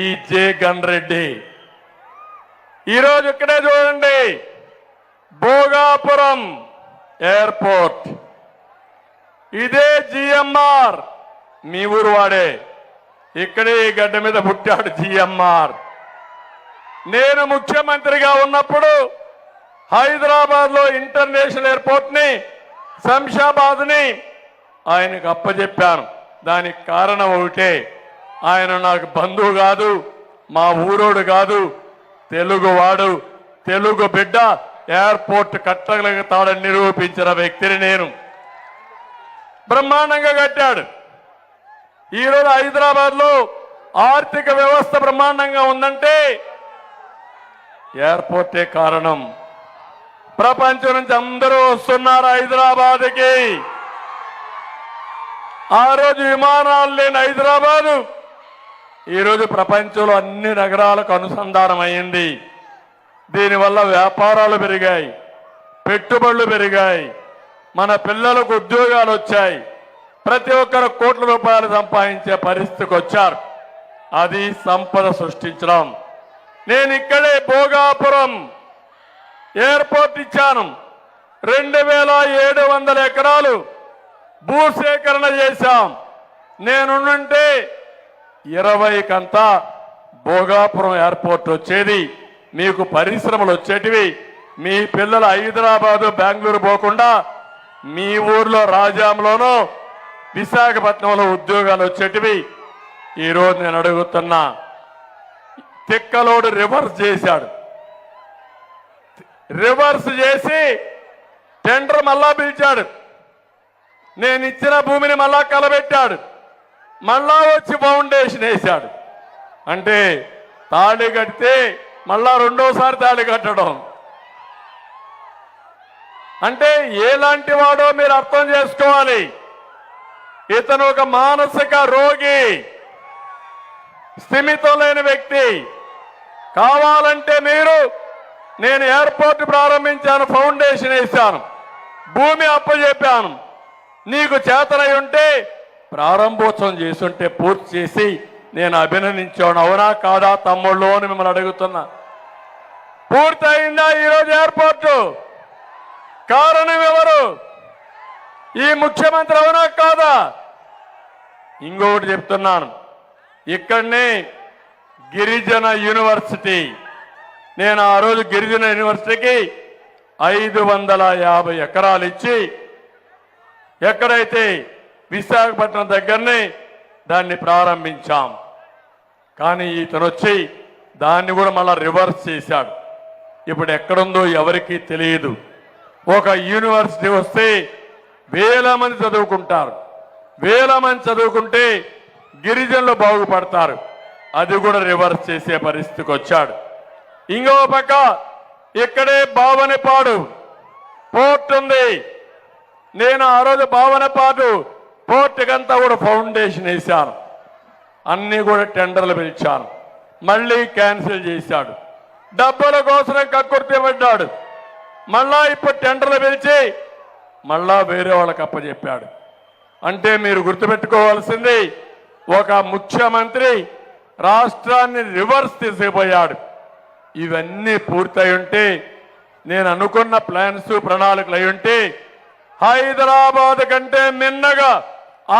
ఈ జగన్ రెడ్డి ఈరోజు ఇక్కడే చూడండి, భోగాపురం ఎయిర్పోర్ట్, ఇదే జిఎంఆర్, మీ ఊరు వాడే, ఇక్కడే ఈ గడ్డ మీద పుట్టాడు జిఎంఆర్. నేను ముఖ్యమంత్రిగా ఉన్నప్పుడు హైదరాబాద్ లో ఇంటర్నేషనల్ ఎయిర్పోర్ట్ ని, శంషాబాద్ ని ఆయనకు అప్పచెప్పాను. దానికి కారణం ఒకటే, ఆయన నాకు బంధువు కాదు, మా ఊరోడు కాదు, తెలుగువాడు, తెలుగు బిడ్డ, ఎయిర్పోర్ట్ కట్టగలుగుతాడని నిరూపించిన వ్యక్తిని నేను. బ్రహ్మాండంగా కట్టాడు. ఈరోజు హైదరాబాద్ లో ఆర్థిక వ్యవస్థ బ్రహ్మాండంగా ఉందంటే ఎయిర్పోర్టే కారణం. ప్రపంచం నుంచి అందరూ వస్తున్నారు హైదరాబాద్కి. ఆ రోజు విమానాలు లేని హైదరాబాదు ఈరోజు ప్రపంచంలో అన్ని నగరాలకు అనుసంధానం అయింది. దీనివల్ల వ్యాపారాలు పెరిగాయి, పెట్టుబడులు పెరిగాయి, మన పిల్లలకు ఉద్యోగాలు వచ్చాయి, ప్రతి ఒక్కరు కోట్ల రూపాయలు సంపాదించే పరిస్థితికి వచ్చారు. అది సంపద సృష్టించడం. నేను ఇక్కడే భోగాపురం ఎయిర్పోర్ట్ ఇచ్చాను. 2700 ఎకరాలు భూసేకరణ చేశాం. నేనుంటే 20 కంతా భోగాపురం ఎయిర్పోర్ట్ వచ్చేది, మీకు పరిశ్రమలు వచ్చేటివి, మీ పిల్లలు హైదరాబాదు బెంగళూరు పోకుండా మీ ఊర్లో రాజాంలోనో విశాఖపట్నంలో ఉద్యోగాలు వచ్చేటివి. ఈరోజు నేను అడుగుతున్నా, తిక్కలోడు రివర్స్ చేశాడు. రివర్స్ చేసి టెండర్ మళ్ళా పిలిచాడు. నేను ఇచ్చిన భూమిని మళ్ళా కలబెట్టాడు. మళ్ళా వచ్చి ఫౌండేషన్ వేశాడు. అంటే తాళి కడితే మళ్ళా రెండోసారి తాళి కట్టడం. అంటే ఎలాంటి వాడో మీరు అర్థం చేసుకోవాలి. ఇతను ఒక మానసిక రోగి, స్థిమితం లేని వ్యక్తి. కావాలంటే మీరు, నేను ఎయిర్పోర్ట్ ప్రారంభించాను, ఫౌండేషన్ వేశాను, భూమి అప్పచెప్పాను, నీకు చేతనై ఉంటే ప్రారంభోత్సవం చేసుంటే పూర్తి చేసి నేను అభినందించాను. అవునా కాదా తమ్ముళ్ళు అని మిమ్మల్ని అడుగుతున్నా. పూర్తయిందా ఈరోజు ఎయిర్పోర్టు? కారణం ఎవరు? ఈ ముఖ్యమంత్రి. అవునా కాదా? ఇంకొకటి చెప్తున్నాను, ఇక్కడనే గిరిజన యూనివర్సిటీ, నేను ఆ రోజు గిరిజన యూనివర్సిటీకి 550 ఎకరాలు ఇచ్చి, ఎక్కడైతే విశాఖపట్నం దగ్గరనే దాన్ని ప్రారంభించాం. కానీ ఇతను వచ్చి దాన్ని కూడా మళ్ళా రివర్స్ చేశాడు. ఇప్పుడు ఎక్కడుందో ఎవరికీ తెలియదు. ఒక యూనివర్సిటీ వస్తే 1000 మంది చదువుకుంటారు. 1000 మంది చదువుకుంటే గిరిజనులు బాగుపడతారు. అది కూడా రివర్స్ చేసే పరిస్థితికి వచ్చాడు. ఇంకో పక్క ఇక్కడే బావనపాడు పోర్ట్ ఉంది. నేను ఆ రోజు బావనపాడు పోర్టుకంతా కూడా ఫౌండేషన్ వేశాను. అన్నీ కూడా టెండర్లు పిలిచాను. మళ్ళీ క్యాన్సిల్ చేశాడు. డబ్బుల కోసం కక్కుర్తిపడ్డాడు. మళ్ళా ఇప్పుడు టెండర్లు పిలిచి మళ్ళా వేరే వాళ్ళకి అప్పచెప్పాడు. అంటే మీరు గుర్తుపెట్టుకోవాల్సింది, ఒక ముఖ్యమంత్రి రాష్ట్రాన్ని రివర్స్ తీసుకుపోయాడు. ఇవన్నీ పూర్తయి ఉంటే, నేను అనుకున్న ప్లాన్స్ ప్రణాళికలు అయి ఉంటే, హైదరాబాద్ కంటే మిన్నగా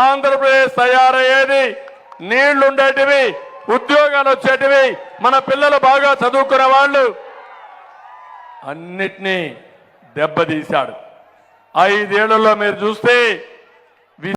ఆంధ్రప్రదేశ్ తయారయ్యేది. నీళ్లుండేటివి, ఉద్యోగాలు వచ్చేటివి, మన పిల్లలు బాగా చదువుకునే వాళ్ళు. అన్నిటినీ దెబ్బతీశాడు. 5 ఏళ్లలో మీరు చూస్తే